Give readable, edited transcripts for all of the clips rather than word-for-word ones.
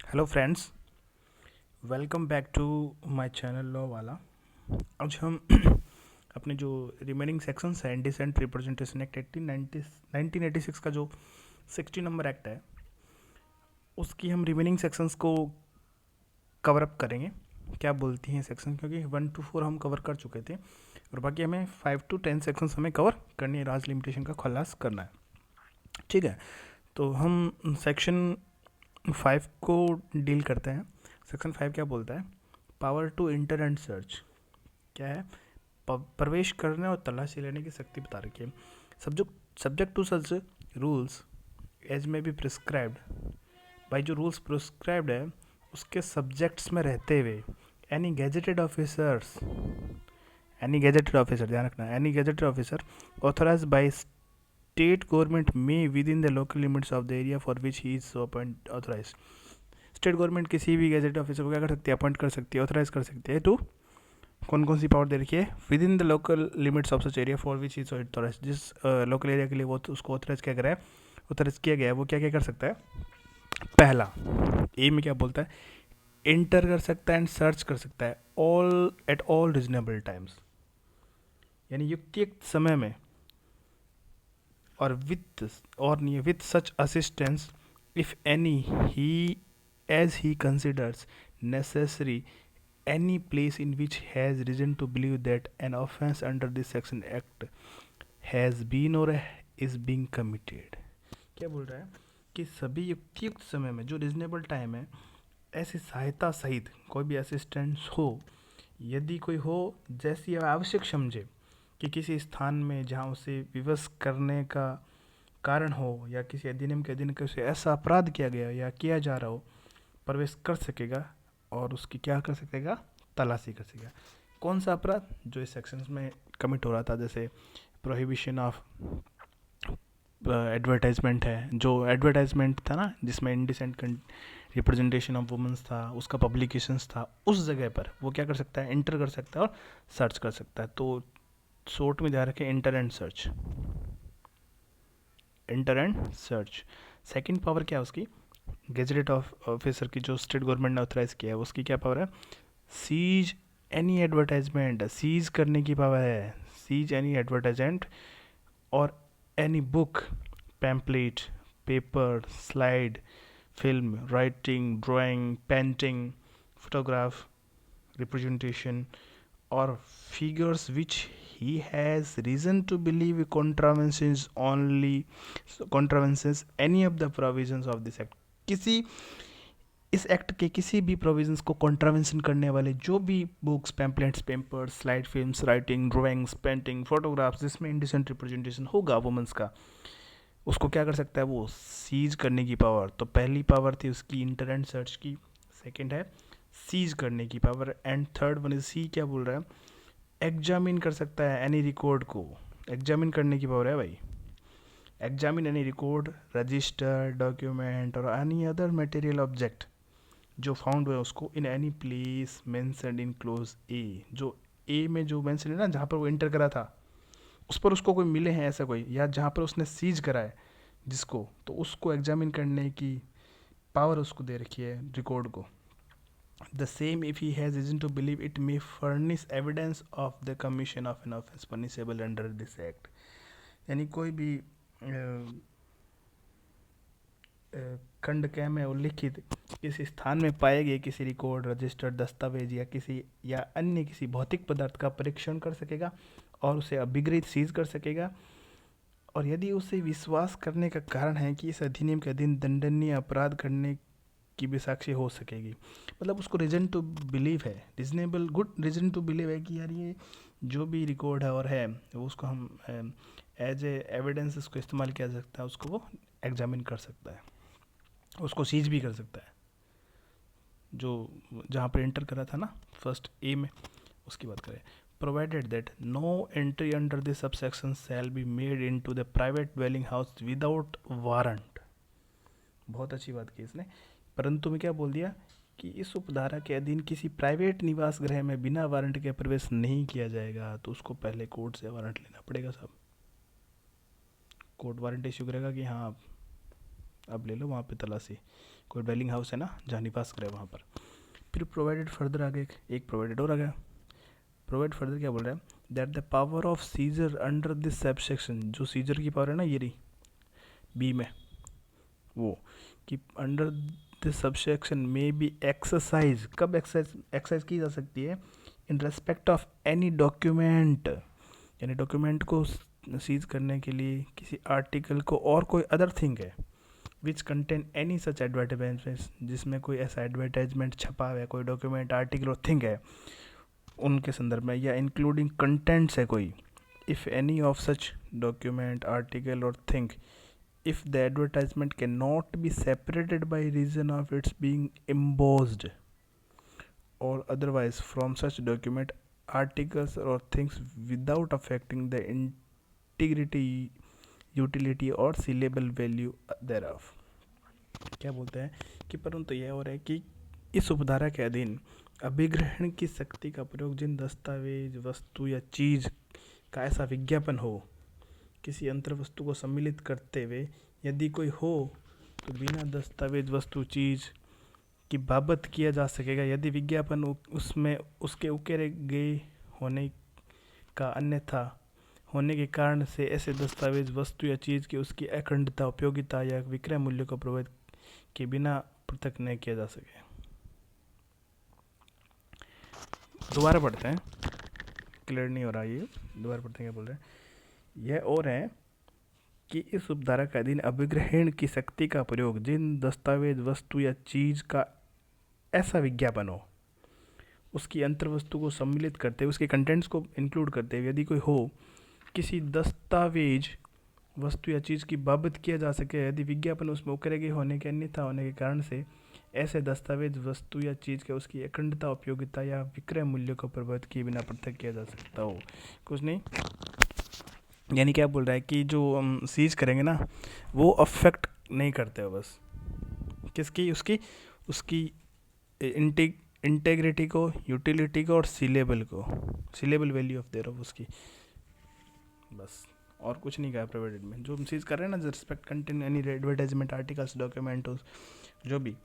Hello friends, welcome back to my channel law वाला। आज हम अपने जो रिमेनिंग सेक्शंस हैं इंडिसेंट रिप्रेजेंटेशन एक्ट 1986 का जो 60 नंबर एक्ट है उसकी हम रिमेनिंग सेक्शंस को कवर अप करेंगे। क्या बोलती हैं सेक्शन, क्योंकि 1 to 4 हम कवर कर चुके थे और बाकी हमें 5 to 10 सेक्शंस हमें कवर करनी है। राज लिमिटेशन का खलास करना है, ठीक है। तो हम सेक्शन 5 को डील करते हैं। सेक्शन 5 क्या बोलता है? Power to enter and search. क्या है? प्रवेश करने और तलाशी लेने की शक्ति बता रखी है। Subject to such rules as may be prescribed. भाई जो रूल्स प्रिस्क्राइब्ड है उसके सब्जेक्ट्स में रहते हुए एनी गेजेटेड ऑफिसर्स, ध्यान रखना, any gazetted officer authorise by state government में within the local limits of the area for which he is so appoint authorise. State government किसी भी गेजेटेड ऑफिसर को क्या कर सकती है? अपॉइंट कर सकती है, ऑथराइज कर सकती है। टू कौन कौन सी पावर दे रखी है? Within the local limits of such area for which is authorise. जिस लोकल एरिया के लिए वो उसको ऑथराइज किया गया है, वो क्या क्या कर सकता है? पहला, ए में क्या बोलता है? इंटर कर सकता है एंड सर्च कर सकता है all at all reasonable times, यानी युक्तियुक्त समय में और with such assistance if any he as he considers necessary any place in which has reason to believe that an offense under this section act has been or is being committed। क्या बोल रहा है कि सभी युक्तियुक्त समय में, जो reasonable time है, ऐसी सहायता सहित कोई भी असिस्टेंस हो, यदि कोई हो जैसी आवश्यक समझे कि किसी स्थान में जहाँ उसे विवश करने का कारण हो या किसी अधिनियम के अधीन किसी ऐसा अपराध किया गया या किया जा रहा हो, प्रवेश कर सकेगा और उसकी क्या कर सकेगा? तलाशी कर सकेगा। कौन सा अपराध? जो इस सेक्शंस में कमिट हो रहा था, जैसे प्रोहिबिशन ऑफ एडवर्टाइजमेंट है, जो एडवर्टाइजमेंट था ना जिसमें इंडिसेंट रिप्रेजेंटेशन ऑफ वुमेंस था, उसका पब्लिकेशंस था, उस जगह पर वो क्या कर सकता है? इंटर कर सकता है और सर्च कर सकता है। तो शॉर्ट में ध्यान रखें, inter and search, inter and search. Second power क्या है उसकी? गेजेटेड ऑफिसर की, जो स्टेट गवर्नमेंट ने ऑथराइज किया है, उसकी क्या पावर है? सीज एनी एडवर्टाइजमेंट, सीज करने की पावर है। सीज एनी एडवर्टाइजमेंट और any book, pamphlet, paper, slide, film, writing, drawing, painting, photograph, representation और figures which he has reason to believe contravenes any of the provisions of this act। किसी इस act के किसी भी provisions को contravention करने वाले जो भी books, pamphlets, papers, slide films, writing, drawings, painting, photographs जिसमें इंडिसेंट रिप्रेजेंटेशन होगा वुमेंस का, उसको क्या कर सकता है? वो सीज करने की पावर। तो पहली पावर थी उसकी इंटर एंड सर्च की, सेकेंड है सीज करने की power, and third one is see क्या बोल रहा है? एग्जामिन कर सकता है एनी रिकॉर्ड को। एग्जामिन करने की पावर है भाई। Examine any record, register, document और एनी अदर मटेरियल ऑब्जेक्ट जो फाउंड हुआ उसको in any place mentioned in clause A. जो ए में जो मेंशन है ना, जहाँ पर वो इंटर करा था उस पर उसको कोई मिले हैं ऐसा कोई, या जहाँ पर उसने सीज करा है जिसको, तो उसको एग्जामिन करने की पावर उसको दे रखी है रिकॉर्ड को। The same if he has reason to believe it may furnish evidence of the commission of an offence punishable under this act. यानी कोई भी खंड क में उल्लिखित किसी स्थान में पाए गए किसी रिकॉर्ड, रजिस्टर्ड दस्तावेज या अन्य किसी भौतिक पदार्थ का परीक्षण कर सकेगा और उसे अभिगृहित सीज कर सकेगा, और यदि उसे विश्वास करने का कारण है कि इस अधिनियम के अधीन दंडनीय अपराध करने की भी साक्षी हो सकेगी। मतलब उसको रीजन टू बिलीव है, reasonable good reason to believe है कि यार ये जो भी रिकॉर्ड है और है वो उसको हम एज ए एविडेंस उसको इस्तेमाल किया जा सकता है, उसको वो एग्जामिन कर सकता है, उसको सीज भी कर सकता है। जो जहाँ पर एंटर करा था ना फर्स्ट ए में, उसकी बात करें। Provided that no entry under this subsection shall be made into the private dwelling house without warrant. बहुत अच्छी बात की इसने, परंतु में क्या बोल दिया कि इस उपधारा के अधीन किसी प्राइवेट निवास गृह में बिना वारंट के प्रवेश नहीं किया जाएगा। तो उसको पहले कोर्ट से वारंट लेना पड़ेगा साहब। कोर्ट वारंट इश्यू करेगा कि हाँ अब ले लो वहाँ पे तलाशी। कोई ड्वेलिंग हाउस है ना जहाँ निवास करे वहाँ पर। फिर प्रोवाइडेड फर्दर आगे एक प्रोवाइडेड और आ गया। प्रोवाइड फर्दर क्या बोल रहा है, that the power of seizure under this subsection, जो सीजर की पावर है ना ये रही बी में, वो कि under this subsection may be exercise, कब एक्सरसाइज की जा सकती है, in respect of any document, यानी डॉक्यूमेंट को सीज करने के लिए किसी आर्टिकल को और कोई अदर थिंग है which contain any such advertisement, जिसमें कोई ऐसा एडवर्टाइजमेंट छपा हुआ है, कोई डॉक्यूमेंट आर्टिकल और थिंग है उनके संदर्भ में, या इंक्लूडिंग कंटेंट्स है कोई, if any of such document article और thing, if the advertisement cannot be separated by reason of its being embossed or otherwise from such document articles or things without affecting the integrity, utility or sealable value thereof। क्या बोलते हैं कि परंतु यह हो रहा है कि इस उपधारा के अधीन अभिग्रहण की शक्ति का प्रयोग जिन दस्तावेज वस्तु या चीज का ऐसा विज्ञापन हो किसी अंतर वस्तु को सम्मिलित करते हुए यदि कोई हो तो बिना दस्तावेज वस्तु चीज की बाबत किया जा सकेगा यदि विज्ञापन उसमें उसके उकेरे गए होने का अन्यथा होने के कारण से ऐसे दस्तावेज वस्तु या चीज की उसकी अखंडता, उपयोगिता या विक्रय मूल्य को प्रभावित के बिना पृथक नहीं किया जा सके। दोबारा पढ़ते हैं, क्लियर नहीं हो रहा ये, दोबारा पढ़ते हैं क्या बोल रहे हैं। यह और है कि इस उपधारा के अधीन अभिग्रहण की शक्ति का प्रयोग जिन दस्तावेज वस्तु या चीज का ऐसा विज्ञापन हो उसकी अंतर वस्तु को सम्मिलित करते हुए उसके कंटेंट्स को इंक्लूड करते हुए यदि कोई हो किसी दस्तावेज वस्तु या चीज़ की बाबत किया जा सके यदि विज्ञापन उसमें उकरे गए होने के अन्यथा होने के कारण से ऐसे दस्तावेज वस्तु या चीज़ के उसकी अखंडता, उपयोगिता या विक्रय मूल्य को प्रभावित किए बिना पृथक किया जा सकता हो। कुछ नहीं, यानी क्या बोल रहा है कि जो हम सीज करेंगे ना वो अफेक्ट नहीं करते हो बस किसकी, उसकी इंटेग्रिटी को, यूटिलिटी को और sealable value of their of उसकी, बस और कुछ नहीं कहा प्रोवाइडेड में। जो हम चीज़ कर रहे हैं ना, respect contain any advertisement articles document जो भी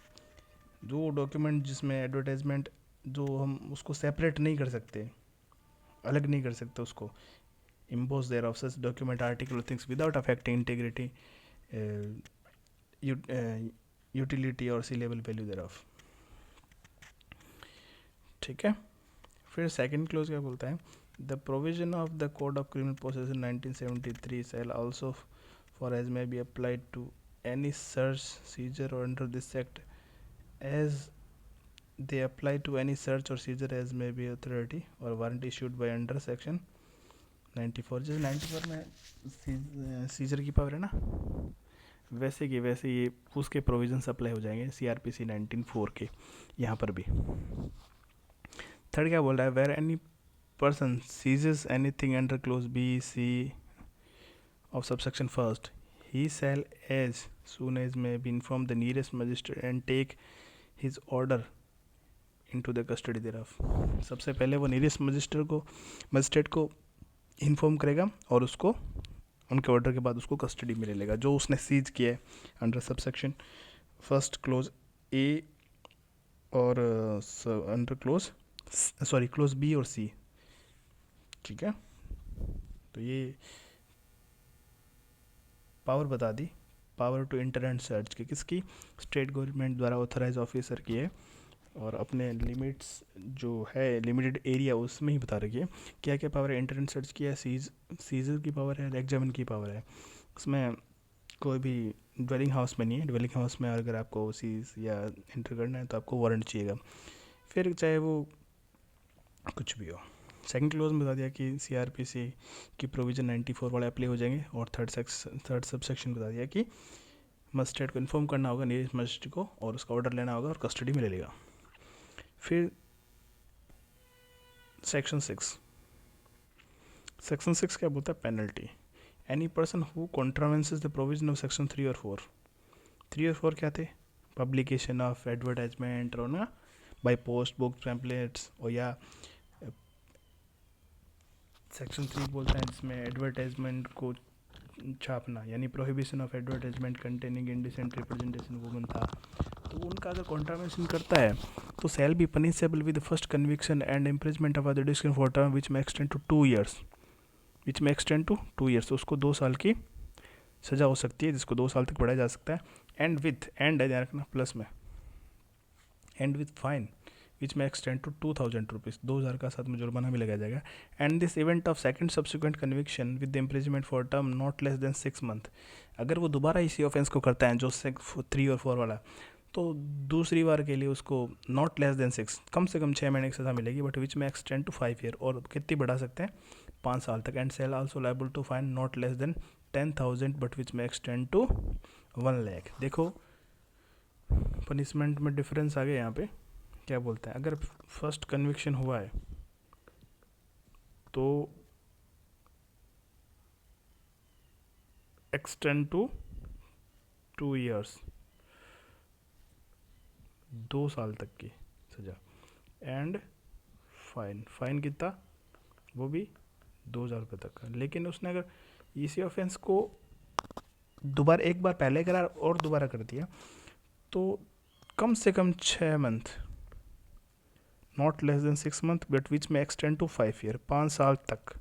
जो डॉक्यूमेंट जिसमें एडवर्टाइजमेंट जो हम उसको सेपरेट नहीं कर सकते, अलग नहीं कर सकते उसको, impose there of such document article things without affecting integrity, utility और सीलेबल वैल्यू देयर ऑफ। ठीक है, फिर सेकंड क्लोज क्या बोलता है, the provision of the code of criminal process 1973 shall also for as may be applied to any search, seizure or under this act as they apply to any search or seizure as may be authority or warrant issued by under section 94। जैसे 94 में scissor की power है ना, वैसे कि वैसे ये उसके प्रोविजंस अप्लाई हो जाएंगे CRPC 1904 के यहाँ पर भी। थर्ड क्या बोल रहा है, where any person seizes anything under clause B, C of subsection first, he shall as soon as may be inform the nearest magistrate and take his order into the custody thereof। सबसे पहले वो nearest magistrate को inform करेगा और उसको उनके order के बाद उसको कस्टडी में ले लेगा जो उसने सीज किया है under subsection first clause A और अंडर क्लोज B और C। ठीक है, तो ये पावर बता दी, power to enter and search की किसकी, स्टेट गवर्नमेंट द्वारा ऑथराइज ऑफिसर की है और अपने लिमिट्स जो है लिमिटेड एरिया उसमें ही बता रखी है क्या क्या पावर है। इंटर एंड सर्च की है, सीजर की पावर है, एग्जामिन की पावर है। उसमें कोई भी ड्वेलिंग हाउस में नहीं है, ड्वेलिंग हाउस में अगर आपको सीज या इंटर करना है तो आपको वारंट चाहिएगा, फिर चाहे वो कुछ भी हो। सेकंड क्लोज में बता दिया कि CRPC की प्रोविज़न 94 वाले अप्लाई हो जाएंगे और थर्ड सबसेक्शन बता दिया कि मजिस्ट्रेट को इन्फॉर्म करना होगा नियरेस्ट मजिस्ट्रेट को और उसका ऑर्डर लेना होगा और कस्टडी में ले लेगा। फिर सेक्शन 6 क्या बोलता है, penalty. Any person who contravenes the provision of section 3 और 4। 3 और 4 क्या थे, पब्लिकेशन ऑफ एडवर्टाइजमेंट और ना बाय पोस्ट बुक पैम्पलेट्स, और या सेक्शन 3 बोलता है जिसमें एडवर्टाइजमेंट को छापना यानी prohibition of advertisement containing indecent representation woman था। तो उनका अगर कॉन्ट्रावेंशन करता है तो shall be punishable with first conviction and imprisonment of the description for term which may extend to 2 years, तो उसको 2 साल की सज़ा हो सकती है, जिसको 2 साल तक बढ़ाया जा सकता है। एंड है ध्यान रखना प्लस में, and with fine which may extend to 2,000 rupees, 2,000 का साथ में जुर्माना भी लगाया जाएगा। And this event of second subsequent conviction with the imprisonment for term not less then 6 months, अगर वो दोबारा इसी ऑफेंस को करता है जो 3 और 4 वाला, तो दूसरी बार के लिए उसको नॉट लेस देन 6, कम से कम 6 महीने की सज़ा मिलेगी, but which may extend to 5 year, और कितनी बढ़ा सकते हैं 5 साल तक। And shall also liable to fine not less than 10,000 but which may extend to 1 lakh। देखो पनिशमेंट में डिफरेंस आ गया यहाँ पे। क्या बोलते हैं, अगर फर्स्ट कन्विक्शन हुआ है तो एक्सटेंड टू 2 years, 2 साल तक की सज़ा। एंड फाइन कितना, वो भी 2,000 रुपये तक का। लेकिन उसने अगर इसी ऑफेंस को दोबारा एक बार पहले करा और दोबारा कर दिया तो कम से कम 6 month, not less then 6 month but which may extend to 5 year, 5 साल तक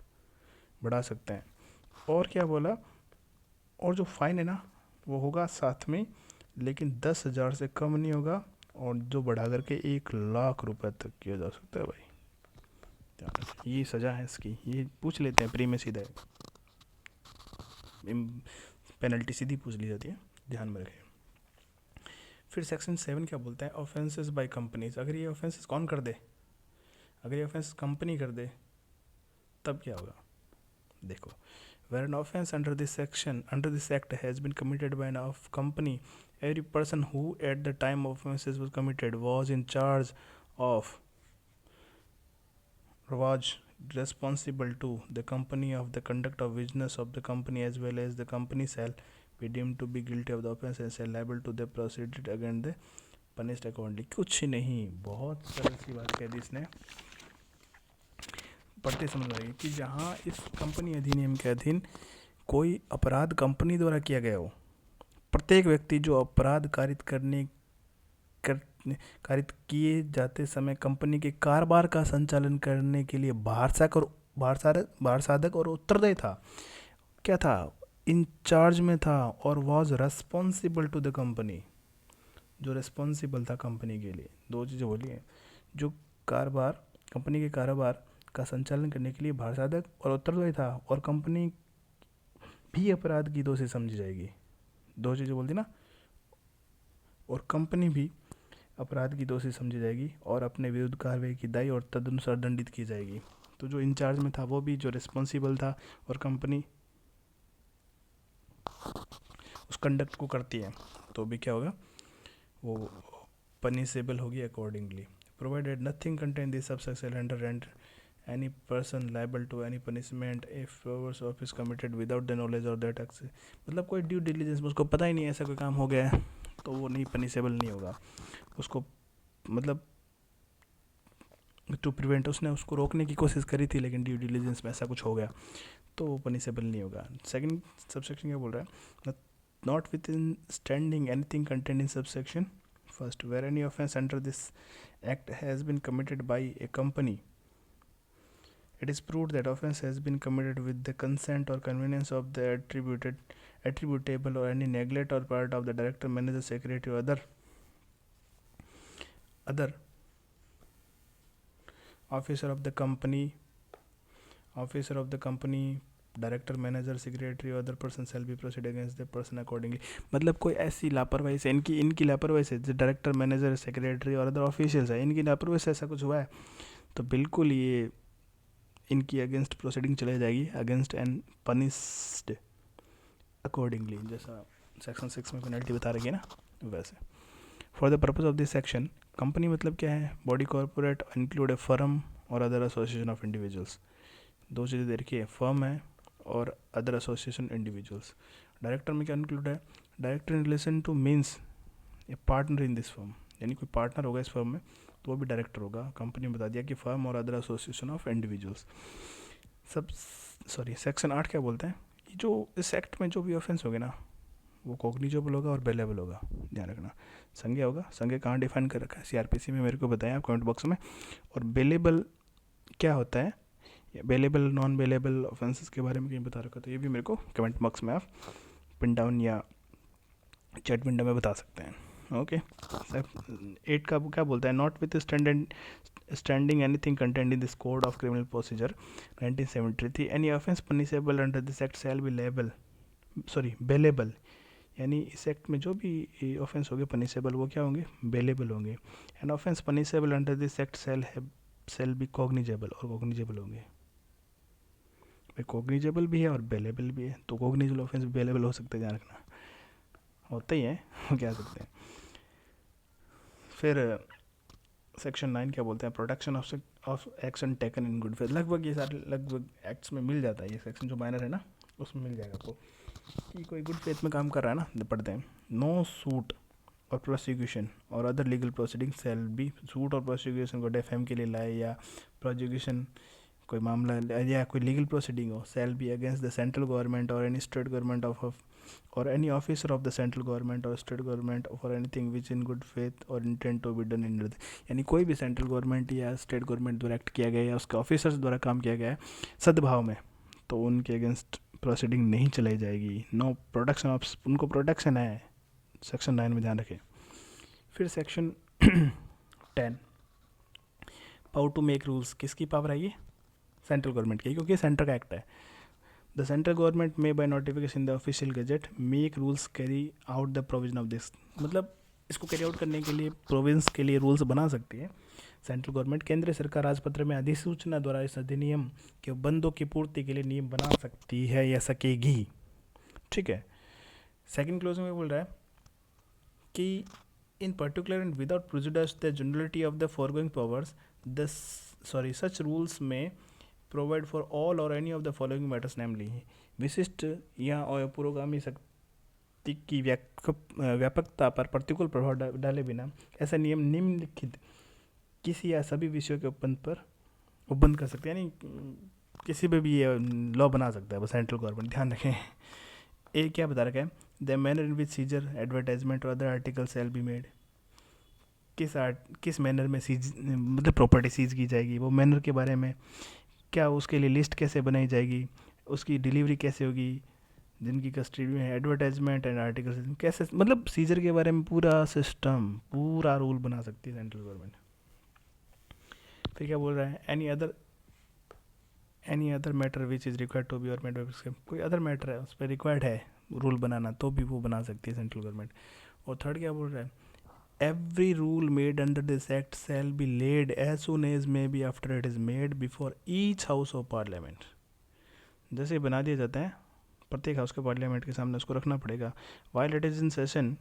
बढ़ा सकते हैं। और क्या बोला, और जो फाइन है ना वो होगा साथ में, लेकिन 10,000 से कम नहीं होगा, और जो बढ़ा करके 1 लाख रुपए तक किया जा सकता है भाई। ये सज़ा है इसकी, ये पूछ लेते हैं प्री में सीधा, पेनल्टी सीधी पूछ ली जाती है, ध्यान में रखें। फिर सेक्शन 7 क्या बोलता है, ऑफेंसेस बाय कंपनीज। अगर ये ऑफेंसेस कौन कर दे, अगर ये ऑफेंस कंपनी कर दे तब क्या होगा। देखो, where an offense under this act has been committed by an company, every person who at the time of offenses was committed was responsible to the company of the conduct of business of the company, as well as the company shall be deemed to be guilty of the offense and shall liable to the proceeded against the punished accordingly। कुछ नहीं, बहुत सरल सी बात कह दी इसने, पढ़ते समझ आएगी कि जहाँ इस कंपनी अधिनियम के अधीन कोई अपराध कंपनी द्वारा किया गया हो, प्रत्येक व्यक्ति जो अपराध कारित किए जाते समय कंपनी के कारोबार का संचालन करने के लिए भारसाधक और उत्तरदायी था, क्या था, इंचार्ज में था, और was responsible to the company, जो रेस्पॉन्सिबल था कंपनी के लिए। दो चीज़ें बोली हैं, जो कंपनी के कारोबार का संचालन करने के लिए भारसाधक और उत्तरदायी था, और कंपनी भी अपराध की दोषी समझी जाएगी। दो चीज़ें बोल दी ना, और कंपनी भी अपराध की दोषी समझी जाएगी और अपने विरुद्ध कार्रवाई की दायी और तदनुसार दंडित की जाएगी। तो जो इंचार्ज में था वो भी, जो रिस्पॉन्सिबल था, और कंपनी उस कंडक्ट को करती है तो भी क्या होगा, वो पनिशेबल होगी accordingly. Provided nothing contain this subsection under and any person liable to any punishment if hours of is committed without the knowledge of that act। मतलब कोई ड्यू डिलीजेंस में उसको पता ही नहीं ऐसा कोई काम हो गया है तो वो नहीं पनिशेबल नहीं होगा। उसको मतलब टू प्रिवेंट, उसने उसको रोकने की कोशिश करी थी लेकिन ड्यू डिलीजेंस में ऐसा कुछ हो गया तो वो पनिशेबल नहीं होगा। सेकंड सबसेक्शन क्या बोल रहा है, notwithstanding anything content in subsection first where any offence under this act has been committed by a company, it is proved that offense has been committed with the consent or convenience of the attributable or any neglect or part of the director, manager, secretary or other officer of the company, director, manager, secretary or other person shall be proceed against the person accordingly। मतलब कोई ऐसी लापरवाही से, इनकी लापरवाही से, जो director, manager, secretary और अदर ऑफिशियल्स है, इनकी लापरवाही से ऐसा कुछ हुआ है तो बिल्कुल ये इनकी अगेंस्ट प्रोसीडिंग चलाई जाएगी, अगेंस्ट एंड पनिश्ड अकॉर्डिंगली, जैसा सेक्शन 6 में पेनल्टी बता रही है ना वैसे। For the purpose of this section, company मतलब क्या है, बॉडी कॉर्पोरेट इंक्लूड ए फर्म और अदर एसोसिएशन ऑफ इंडिविजुअल्स। दो चीज़ें देखिए, फर्म है और अदर एसोसिएशन इंडिविजुअल्स। डायरेक्टर में क्या इंक्लूड है, director in relation two means A partner in this firm, यानी कोई पार्टनर होगा इस फर्म में तो वो भी डायरेक्टर होगा। कंपनी में बता दिया कि फर्म और other association of individuals. Section 8 क्या बोलते हैं, जो इस एक्ट में जो भी ऑफेंस होगे ना, वो कॉग्निजेबल होगा और बेलेबल होगा, ध्यान रखना। संज्ञा होगा, संज्ञा कहाँ डिफाइन कर रखा है सीआरपीसी में मेरे को बताएं आप कमेंट बॉक्स में। और बेलेबल क्या होता है, बेलेबल नॉन बेलेबल ऑफेंसेस के बारे में कहीं बता रखा, तो ये भी मेरे को कमेंट बॉक्स में आप पिन डाउन या चैट विंडो में बता सकते हैं। ओके, 8 का क्या बोलता है, not with standing anything content in this code of criminal procedure 1973 any offence punishable under this act shall be bailable, यानी इस एक्ट में जो भी ऑफेंस होंगे पनिशेबल वो क्या होंगे, बेलेबल होंगे। N offence punishable under this act shall be cognizable, और कॉग्निजेबल होंगे। भाई कॉग्निजेबल भी है और बेलेबल भी है, तो कॉग्निजेबल ऑफेंस बेलेबल हो सकते हैं, ध्यान रखना, होते ही हैं क्या सकते हैं। फिर सेक्शन 9 क्या बोलते हैं, protection of action taken in good faith. लगभग ये सारे लगभग एक्ट्स में मिल जाता है, ये सेक्शन जो माइनर है ना उसमें मिल जाएगा आपको कि कोई गुड फेथ में काम कर रहा है ना, पढ़ते हैं। नो सूट और prosecution or other legal proceeding shall be, suit और प्रोसिक्यूशन को डेफेम के लिए लाए या प्रोसिक्यूशन कोई मामला या कोई लीगल प्रोसीडिंग हो, shall be against the central government और any state government of or any officer of the central government or state government for anything which in good faith or intent to be done in, यानी कोई भी central government या state government द्वारा act किया गया या उसके officers द्वारा काम किया गया है सद्भाव में, तो उनके अगेंस्ट प्रोसीडिंग नहीं चलाई जाएगी। नो प्रोटेक्शन ऑफ, उनको प्रोटेक्शन है सेक्शन 9 में, ध्यान रखें। फिर section 10 power to make rules, किसकी पावर है ये, सेंट्रल गवर्नमेंट की, क्योंकि सेंटर का एक्ट है। The central government may by notification in the official gazette make rules carry out the provision of this, मतलब इसको कैरी आउट करने के लिए प्रोविंस के लिए रूल्स बना सकती है सेंट्रल गवर्नमेंट। केंद्र सरकार राजपत्र में अधिसूचना द्वारा इस अधिनियम के बंदों की पूर्ति के लिए नियम बना सकती है या सकेगी। ठीक है, सेकंड क्लोज में बोल रहा है कि in particular and without prejudice the generality of the foregoing powers such rules में प्रोवाइड फॉर ऑल और any of the following matters, namely विशिष्ट या पुरोगामी शक्ति की व्यापकता पर प्रतिकूल प्रभाव डाले बिना ऐसा नियम निम्नलिखित किसी या सभी विषयों के उपबंध कर सकते हैं, यानी किसी पे भी ये लॉ बना सकता है वो सेंट्रल गवर्नमेंट, ध्यान रखें। ए क्या बता रखा है, the manner in which seizure advertisement और other article shall be made, किस मैनर में सीज मतलब प्रॉपर्टी सीज की जाएगी, वो मैनर के बारे में क्या, उसके लिए लिस्ट कैसे बनाई जाएगी, उसकी डिलीवरी कैसे होगी, जिनकी कस्टडी में है, एडवर्टाइजमेंट एंड आर्टिकल कैसे, मतलब सीजर के बारे में पूरा सिस्टम पूरा रूल बना सकती है सेंट्रल गवर्नमेंट। फिर क्या बोल रहा है, any other matter which is required to be or made by, कोई अदर मैटर है उस पर रिक्वायर्ड है रूल बनाना तो भी वो बना सकती है सेंट्रल गवर्नमेंट। और थर्ड क्या बोल रहा है, every rule made under this act shall be laid as soon as may be after it is made before each house of parliament, जैसे बना दिया जाता है प्रत्येक हाउस के पार्लियामेंट के सामने उसको रखना पड़ेगा, while it is in session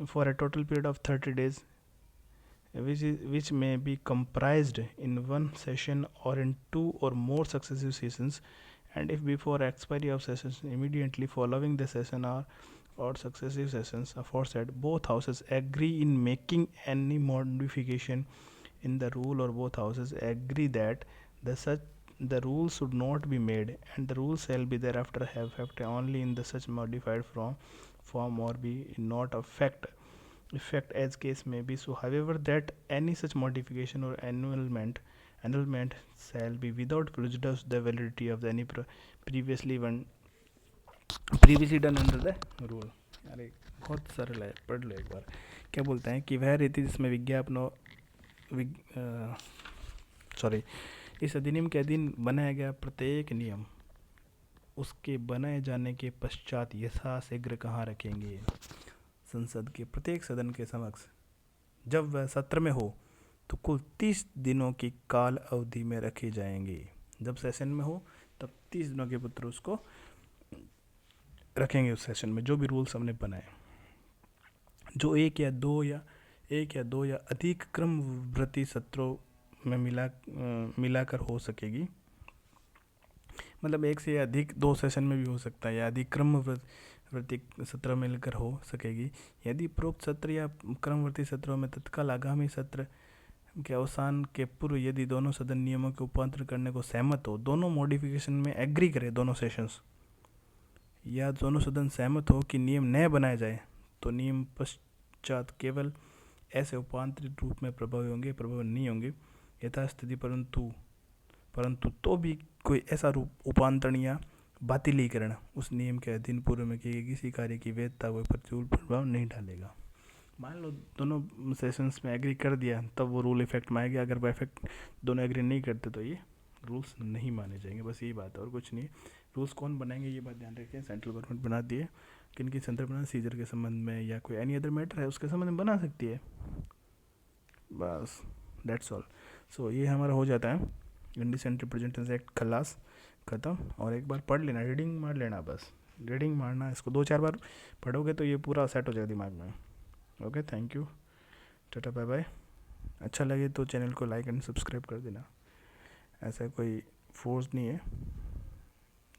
for a total period of 30 days which may be comprised in one session or in 2 or more successive sessions, and if before expiry of sessions immediately following the session or successive sessions aforesaid both houses agree in making any modification in the rule or both houses agree that the rule should not be made and the rule shall be thereafter have effect only in the such modified form or be not effect as case may be, so however that any such modification or annulment shall be without prejudice the validity of any previously done under the rule. अरे बहुत सरल है, पढ़ लो एक बार। क्या बोलते हैं कि वह रीति जिसमें इस अधिनियम के अधीन बनाया गया प्रत्येक नियम उसके बनाए जाने के पश्चात यथाशीघ्र कहाँ रखेंगे, संसद के प्रत्येक सदन के समक्ष जब वह सत्र में हो तो कुल 30 दिनों की काल अवधि में रखे जाएंगे। जब सेशन में हो तब 30 दिनों के पुत्र उसको रखेंगे उस सेशन में, जो भी रूल्स हमने बनाए, जो एक या दो या अधिक क्रमवृत्ति सत्रों में मिलाकर हो सकेगी, मतलब एक से अधिक 2 सेशन में भी हो सकता है या अधिक क्रमवृत्ति सत्र में मिलकर हो सकेगी, यदि उपरोक्त सत्र या क्रमवृत्ति सत्रों में तत्काल आगामी सत्र के अवसान के पूर्व यदि दोनों सदन नियमों के उपांतर करने को सहमत हो, दोनों मॉडिफिकेशन में एग्री करें, दोनों सेशंस या दोनों सदन सहमत हो कि नियम नए बनाए जाए तो नियम पश्चात केवल ऐसे उपांतरित रूप में प्रभावी नहीं होंगे यथास्थिति, परंतु तो भी कोई ऐसा रूप उपांतरण या बातिलीकरण उस नियम के अधीन पूर्व में किए गए किसी कार्य की वैधता पर प्रतिकूल प्रभाव नहीं डालेगा। मान लो दोनों सेशंस में एग्री कर दिया तब वो रूल इफेक्ट में आएगा, अगर वो इफेक्ट दोनों एग्री नहीं करते तो ये रूल्स नहीं माने जाएंगे। बस यही बात है और कुछ नहीं। रूल्स कौन बनाएंगे ये बात ध्यान रखें, सेंट्रल गवर्नमेंट बना दिए, किन किन सेंटर बना, सीजर के संबंध में या कोई एनी अदर मैटर है उसके संबंध में बना सकती है, बस दैट्स ऑल। सो ये हमारा हो जाता है इंडिसेंट रिप्रेजेंटेशन एक्ट खलास ख़त्म। और एक बार पढ़ लेना, रीडिंग मार लेना, बस रीडिंग मारना, इसको 2-4 बार पढ़ोगे तो ये पूरा सेट हो जाएगा दिमाग में। Okay, thank you, tata bye bye. अच्छा लगे तो चैनल को लाइक एंड सब्सक्राइब कर देना, ऐसा कोई फोर्स नहीं है,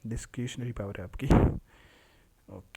डिस्क्रिशनरी पावर है आपकी। ओके।